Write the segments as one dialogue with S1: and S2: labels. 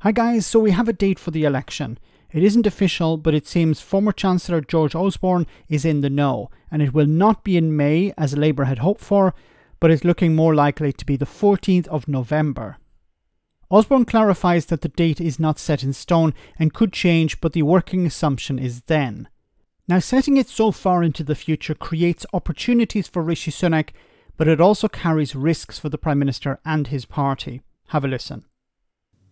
S1: Hi guys, so we have a date for the election. It isn't official, but it seems former Chancellor George Osborne is in the know, and it will not be in May as Labour had hoped for, but it's looking more likely to be the 14th of November. Osborne clarifies that the date is not set in stone and could change, but the working assumption is then. Now, setting it so far into the future creates opportunities for Rishi Sunak, but it also carries risks for the Prime Minister and his party. Have a listen.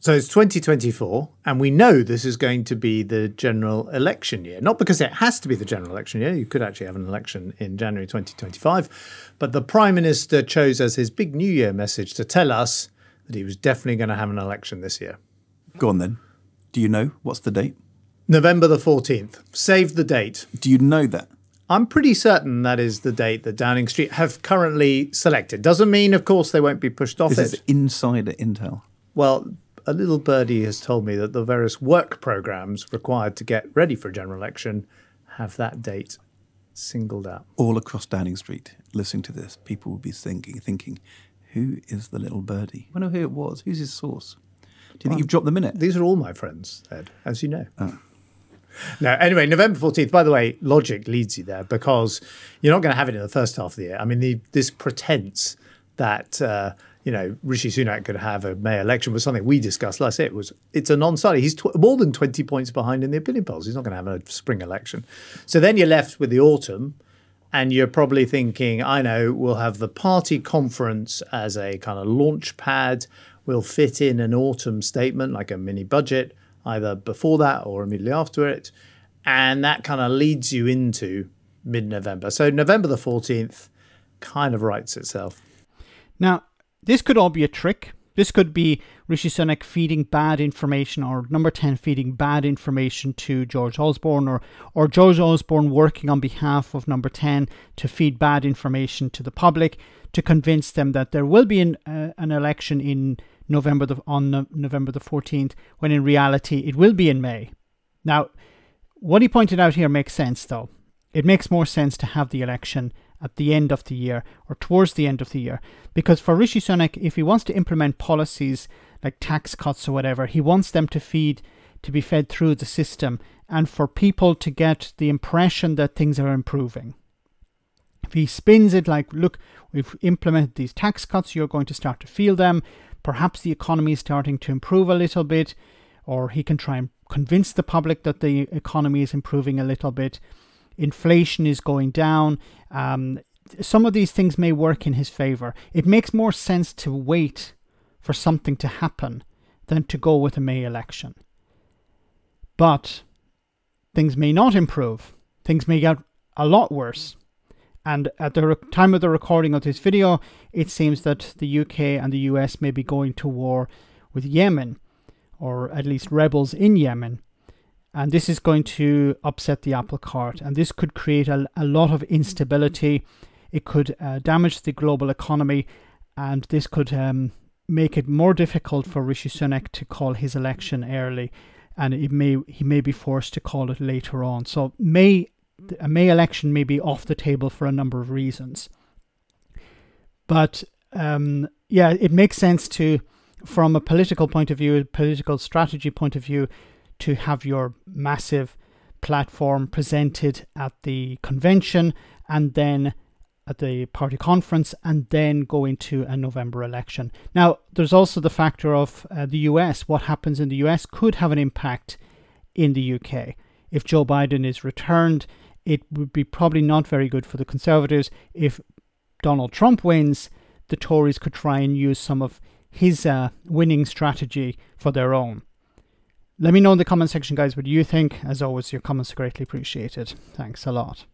S2: So it's 2024, and we know this is going to be the general election year. Not because it has to be the general election year. You could actually have an election in January 2025. But the Prime Minister chose as his big New Year message to tell us that he was definitely going to have an election this year.
S3: Go on then. Do you know? What's the date?
S2: November the 14th. Save the date.
S3: Do you know that?
S2: I'm pretty certain that is the date that Downing Street have currently selected. Doesn't mean, of course, they won't be pushed off
S3: This is insider intel.
S2: Well, a little birdie has told me that the various work programmes required to get ready for a general election have that date singled out.
S3: All across Downing Street, listening to this, people will be thinking, who is the little birdie? I know who it was. Who's his source? Do you think you've dropped the minute?
S2: These are all my friends, Ed, as you know. Oh. No, anyway, November 14th, by the way, logic leads you there because you're not going to have it in the first half of the year. I mean, this pretense that, Rishi Sunak could have a May election was something we discussed last year. It's a non-starter. He's more than 20 points behind in the opinion polls. He's not going to have a spring election. So then you're left with the autumn and you're probably thinking, I know, we'll have the party conference as a kind of launch pad. We'll fit in an autumn statement like a mini budget, either before that or immediately after it. And that kind of leads you into mid-November. So November the 14th kind of writes itself.
S1: Now, this could all be a trick. This could be Rishi Sunak feeding bad information, or Number 10 feeding bad information to George Osborne, or George Osborne working on behalf of Number 10 to feed bad information to the public to convince them that there will be an election in November November the 14th, when in reality it will be in May. Now, what he pointed out here makes sense, though. It makes more sense to have the election at the end of the year or towards the end of the year, because for Rishi Sunak, if he wants to implement policies like tax cuts or whatever, he wants them to be fed through the system and for people to get the impression that things are improving. If he spins it like, look, we've implemented these tax cuts, you're going to start to feel them, perhaps the economy is starting to improve a little bit, or he can try and convince the public that the economy is improving a little bit. Inflation is going down. Some of these things may work in his favour. It makes more sense to wait for something to happen than to go with a May election. But things may not improve. Things may get a lot worse. And at the time of the recording of this video, it seems that the UK and the US may be going to war with Yemen, or at least rebels in Yemen. And this is going to upset the apple cart. And this could create a lot of instability. It could damage the global economy. And this could make it more difficult for Rishi Sunak to call his election early. And he may be forced to call it later on. So a May election may be off the table for a number of reasons. But it makes sense to, from a political point of view, a political strategy point of view, to have your massive platform presented at the convention and then at the party conference and then go into a November election. Now, there's also the factor of the US. What happens in the US could have an impact in the UK. If Joe Biden is returned, it would be probably not very good for the Conservatives. If Donald Trump wins, the Tories could try and use some of his winning strategy for their own. Let me know in the comment section, guys, what you think. As always, your comments are greatly appreciated. Thanks a lot.